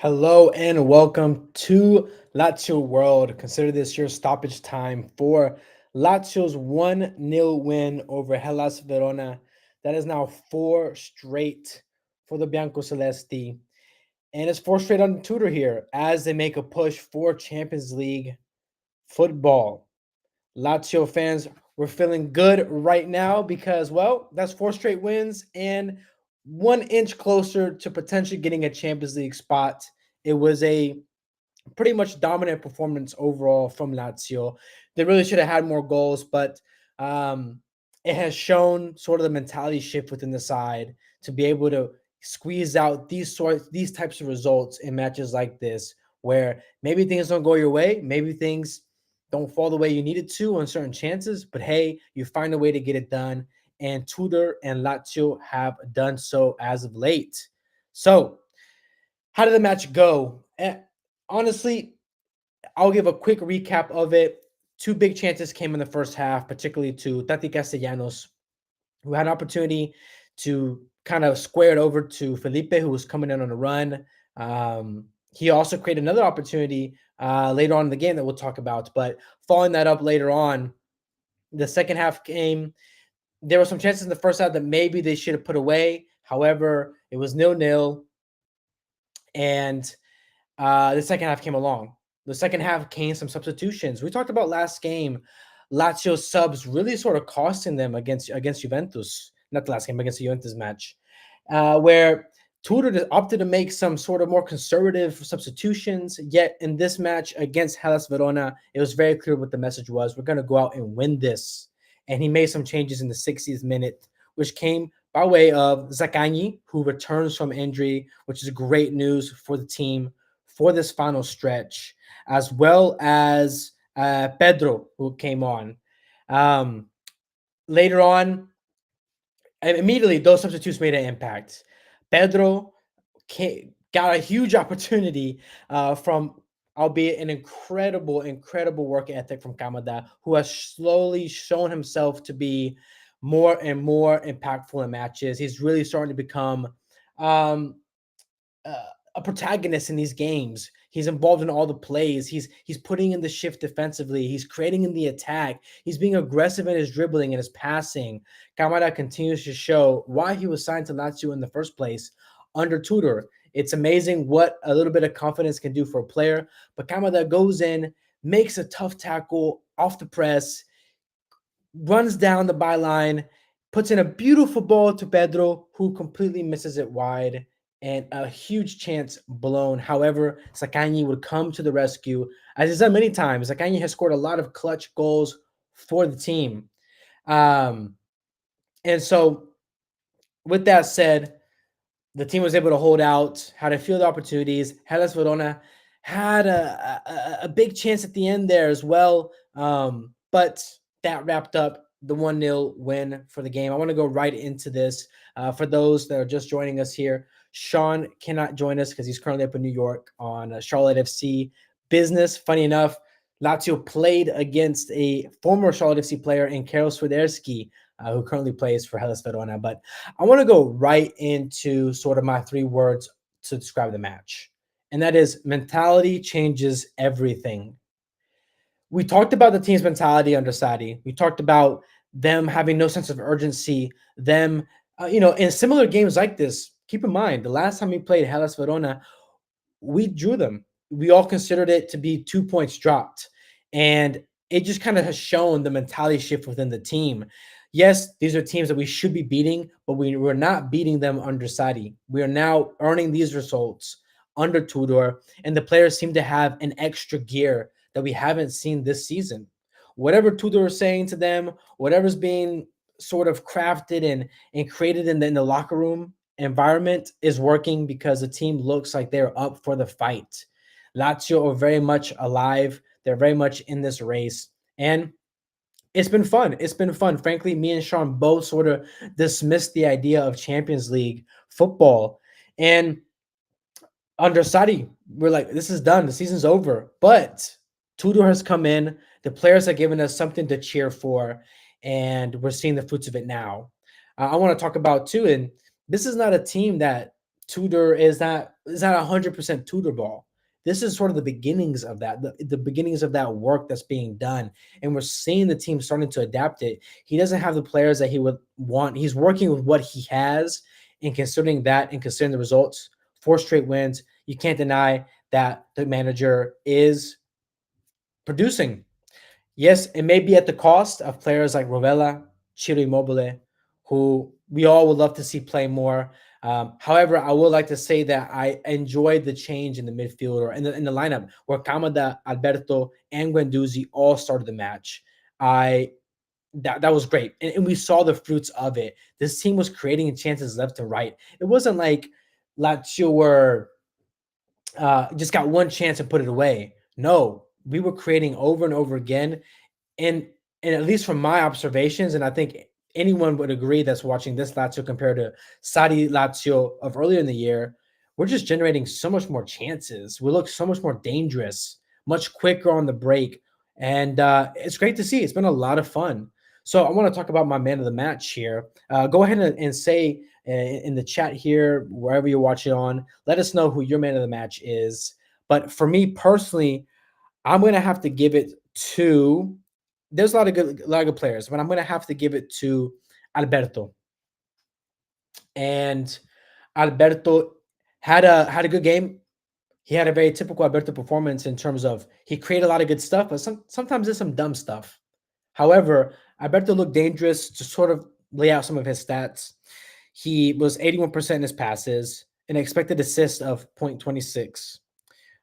Hello and welcome to Lazio World. Consider this your stoppage time for Lazio's 1-0 win over Hellas Verona. That is now four straight for the Bianco Celesti. And it's four straight on Tudor here as they make a push for Champions League football. Lazio fans, we're feeling good right now because, well, that's four straight wins and 1 inch closer to potentially getting a Champions League spot. It was a pretty much dominant performance overall from Lazio. They really should have had more goals, but um, it has shown sort of the mentality shift within the side to be able to squeeze out these types of results in matches like this, where maybe things don't go your way, maybe things don't fall the way you needed to on certain chances, but hey, you find a way to get it done. And Tudor and Lazio have done so as of late. So, how did the match go? Honestly, I'll give a quick recap of it. Two big chances came in the first half, particularly to Tati Castellanos, who had an opportunity to kind of square it over to Felipe, who was coming in on a run. He also created another opportunity later on in the game that we'll talk about. But following that up later on, the second half came. There were some chances in the first half that maybe they should have put away. However, it was 0-0. And the second half came along. The second half came some substitutions. We talked about last game, Lazio subs really sort of costing them against Juventus. Not the last game, against the Juventus match, where Tudor opted to make some sort of more conservative substitutions. Yet in this match against Hellas Verona, it was very clear what the message was. We're going to go out and win this. And he made some changes in the 60th minute, which came by way of Zaccagni, who returns from injury, which is great news for the team for this final stretch, as well as Pedro, who came on. Um, Later on, immediately, those substitutes made an impact. Pedro got a huge opportunity from, albeit an incredible work ethic from Kamada, who has slowly shown himself to be more and more impactful in matches. He's really starting to become um, uh, a protagonist in these games. He's involved in all the plays. He's putting in the shift defensively. He's creating in the attack. He's being aggressive in his dribbling and his passing. Kamada continues to show why he was signed to Lazio in the first place under Tudor. It's amazing what a little bit of confidence can do for a player. But Kamada goes in, makes a tough tackle off the press, runs down the byline, puts in a beautiful ball to Pedro, who completely misses it wide, and a huge chance blown. However, Zaccagni would come to the rescue. As he's done many times, Zaccagni has scored a lot of clutch goals for the team. Um, and so, with that said, the team was able to hold out, had a few of the opportunities. Hellas Verona had a big chance at the end there as well. But that wrapped up the 1-0 win for the game. I want to go right into this. For those that are just joining us here, Shawn cannot join us because he's currently up in New York on Charlotte FC business. Funny enough, Lazio played against a former Charlotte FC player in Karol Swiderski, who currently plays for Hellas Verona. But I want to go right into sort of my three words to describe the match. And that is mentality changes everything. We talked about the team's mentality under Sadi. We talked about them having no sense of urgency, them, in similar games like this. Keep in mind, the last time we played Hellas Verona, we drew them. We all considered it to be 2 points dropped. And it just kind of has shown the mentality shift within the team. Yes, these are teams that we should be beating, but we're not beating them under Sadi. We are now earning these results under Tudor, and the players seem to have an extra gear that we haven't seen this season. Whatever Tudor is saying to them, whatever's being sort of crafted and created in the locker room environment is working because the team looks like they're up for the fight. Lazio are very much alive. They're very much in this race. And it's been fun. It's been fun. Frankly, me and Shawn both sort of dismissed the idea of Champions League football. And under Sadi, we're like, this is done. The season's over. But Tudor has come in. The players have given us something to cheer for. And we're seeing the fruits of it now. I want to talk about, too, and this is not a team that Tudor is not 100% Tudor ball. This is sort of the beginnings of that, the beginnings of that work that's being done, and we're seeing the team starting to adapt it. He doesn't have the players that he would want. He's working with what he has, and considering that, and considering the results, 4 straight wins. You can't deny that the manager is producing. Yes, it may be at the cost of players like Rovella, Ciro Immobile, who we all would love to see play more. However, I would like to say that I enjoyed the change in the midfield or in the lineup where Kamada, Alberto, and Guendouzi all started the match. I that was great, and we saw the fruits of it. This team was creating chances left and right. It wasn't like Lazio were just got one chance and put it away. No, we were creating over and over again, and at least from my observations, and I think anyone would agree that's watching this Lazio compared to Sadi Lazio of earlier in the year, we're just generating so much more chances. We look so much more dangerous, much quicker on the break, and it's great to see. It's been a lot of fun. So I want to talk about my man of the match here. Go ahead and say in the chat here, wherever you're watching on, let us know who your man of the match is. But for me personally, I'm gonna have to give it to. There's a lot of good players, but I'm gonna have to give it to Alberto. And Alberto had a good game. He had a very typical Alberto performance in terms of he created a lot of good stuff, but sometimes there's some dumb stuff. However, Alberto looked dangerous to sort of lay out some of his stats. He was 81% in his passes, an expected assist of 0.26.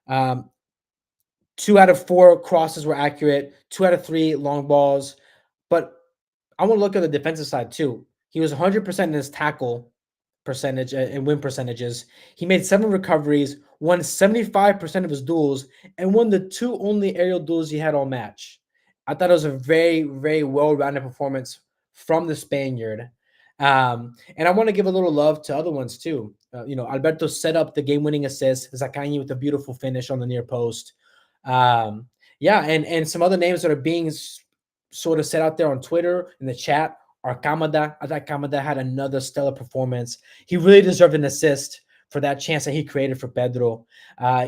Um, 2 out of 4 crosses were accurate, 2 out of 3 long balls. But I want to look at the defensive side too. He was 100% in his tackle percentage and win percentages. He made 7 recoveries, won 75% of his duels, and won the 2 only aerial duels he had all match. I thought it was a very, very well-rounded performance from the Spaniard. And I want to give a little love to other ones too. Alberto set up the game-winning assist, Zaccagni with a beautiful finish on the near post. Um, yeah, and some other names that are being sort of set out there on Twitter in the chat are Kamada. I thought Kamada had another stellar performance. He really deserved an assist for that chance that he created for Pedro.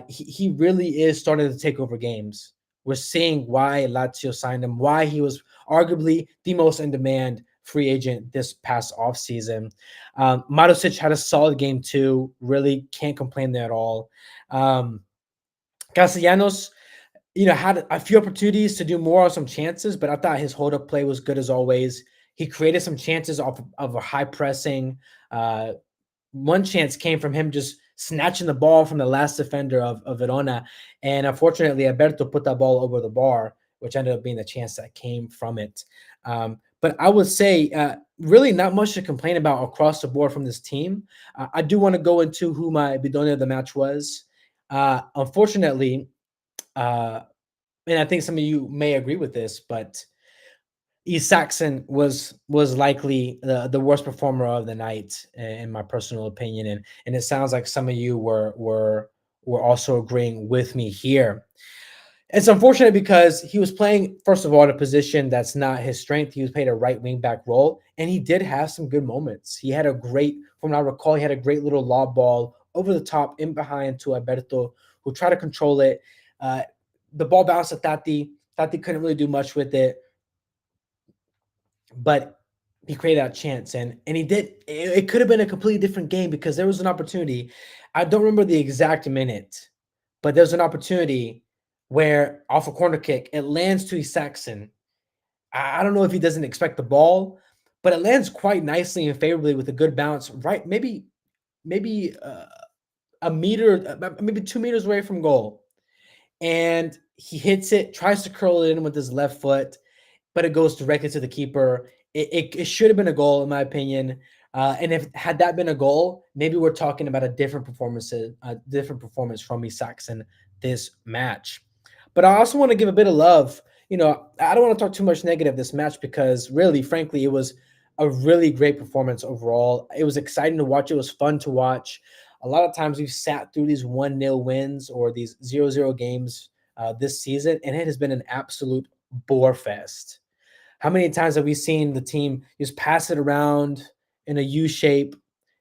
He really is starting to take over games. We're seeing why Lazio signed him, why he was arguably the most in-demand free agent this past offseason. Marusic had a solid game too. Really can't complain there at all. Castellanos, had a few opportunities to do more on some chances, but I thought his hold up play was good as always. He created some chances off of a high pressing. Uh, One chance came from him just snatching the ball from the last defender of Verona. And unfortunately, Alberto put that ball over the bar, which ended up being the chance that came from it. But I would say really not much to complain about across the board from this team. I do want to go into who my bidone of the match was. Unfortunately, uh, and I think some of you may agree with this, but Saxon was likely the worst performer of the night, in my personal opinion, and it sounds like some of you were also agreeing with me here. It's unfortunate because he was playing, first of all, in a position that's not his strength. He was playing a right wing back role, and he did have some good moments. He had a great, from what I recall, he had a great little lob ball over the top in behind to Alberto, who tried to control it. Uh, the ball bounced to Tati. Tati couldn't really do much with it, but he created that chance, and he did. It could have been a completely different game because there was an opportunity. I don't remember the exact minute, but there's an opportunity where off a corner kick, it lands to Saxon. I don't know if he doesn't expect the ball, but it lands quite nicely and favorably with a good bounce, right? Maybe a meter, maybe 2 meters away from goal, and he hits it, tries to curl it in with his left foot, but it goes directly to the keeper. It should have been a goal, in my opinion. And if had that been a goal, maybe we're talking about a different performance from me Saxon this match. But I also want to give a bit of love. I don't want to talk too much negative this match because really, frankly, it was a really great performance overall. It was exciting to watch. It was fun to watch. A lot of times we've sat through these 1-0 wins or these 0-0 games this season, and it has been an absolute bore fest. How many times have we seen the team just pass it around in a U shape,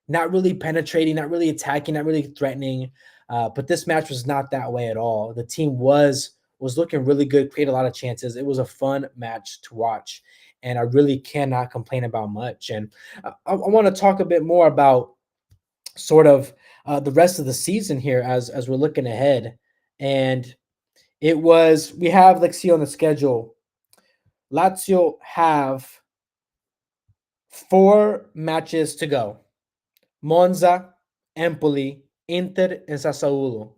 not really penetrating, not really attacking, not really threatening. But this match was not that way at all. The team was looking really good, created a lot of chances. It was a fun match to watch, and I really cannot complain about much. And I want to talk a bit more about sort of the rest of the season here as we're looking ahead. And we have, let's see on the schedule. Lazio have 4 matches to go. Monza, Empoli, Inter, and Sassuolo.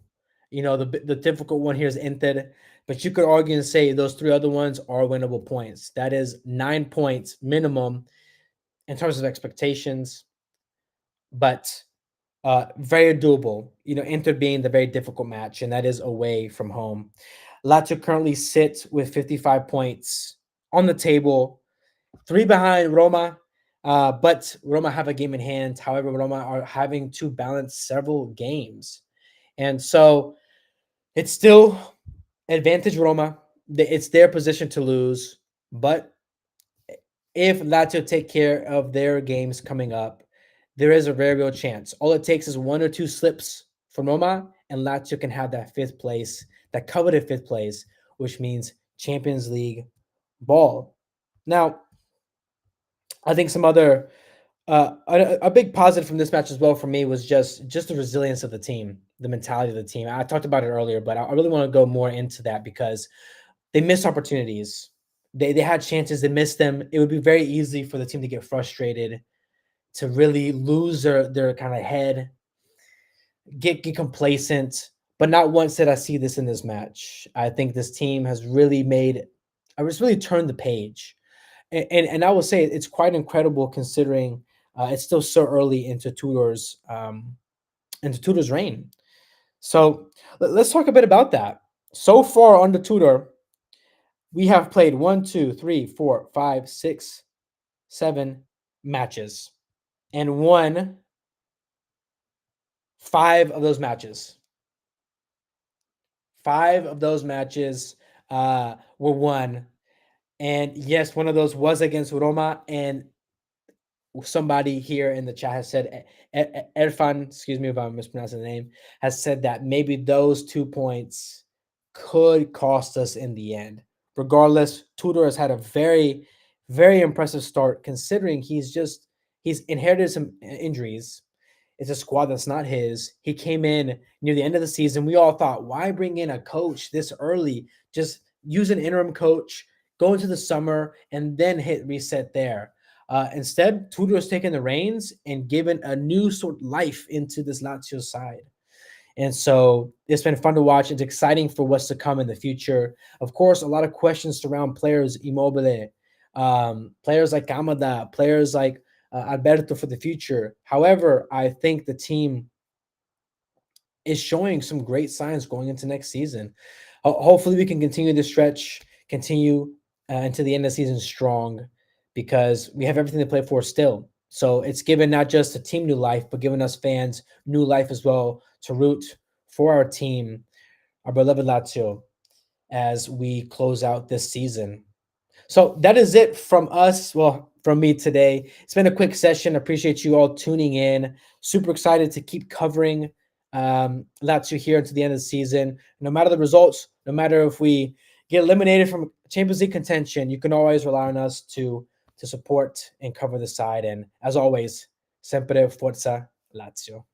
The difficult one here is Inter, but you could argue and say those 3 other ones are winnable points. That is 9 points minimum in terms of expectations, but very doable. Inter being the very difficult match, and that is away from home. Lazio currently sits with 55 points on the table, 3 behind Roma, but Roma have a game in hand. However, Roma are having to balance several games. And so it's still advantage Roma. It's their position to lose. But if Lazio take care of their games coming up, there is a very real chance. All it takes is 1 or 2 slips from Roma, and Lazio can have that 5th place, that coveted 5th place, which means Champions League ball. Now, I think some other a big positive from this match as well for me was just the resilience of the team, the mentality of the team. I talked about it earlier, but I really want to go more into that because they missed opportunities. They had chances, they missed them. It would be very easy for the team to get frustrated, to really lose their kind of head, get complacent. But not once did I see this in this match. I think this team has really really turned the page. And I will say it's quite incredible considering it's still so early into Tudor's reign. So let's talk a bit about that. So far under Tudor, we have played 1, 2, 3, 4, 5, 6, 7 matches and won 5 of those matches. 5 of those matches were won. And yes, one of those was against Roma, and somebody here in the chat has said, Erfan, excuse me if I'm mispronouncing the name, has said that maybe those 2 points could cost us in the end. Regardless, Tudor has had a very, very impressive start considering he's inherited some injuries. It's a squad that's not his. He came in near the end of the season. We all thought, why bring in a coach this early? Just use an interim coach, go into the summer, and then hit reset there. Instead, Tudor has taken the reins and given a new sort of life into this Lazio side. And so it's been fun to watch. It's exciting for what's to come in the future. Of course, a lot of questions surround players, Immobile, players like Kamada, players like Alberto for the future. However, I think the team is showing some great signs going into next season. Hopefully, we can continue this stretch, continue into the end of the season strong, because we have everything to play for still. So it's given not just the team new life, but given us fans new life as well to root for our team, our beloved Lazio, as we close out this season. So that is it from us. Well, from me today. It's been a quick session. Appreciate you all tuning in. Super excited to keep covering Lazio here until the end of the season. No matter the results, no matter if we get eliminated from Champions League contention, you can always rely on us to support and cover the side. And as always, sempre forza Lazio.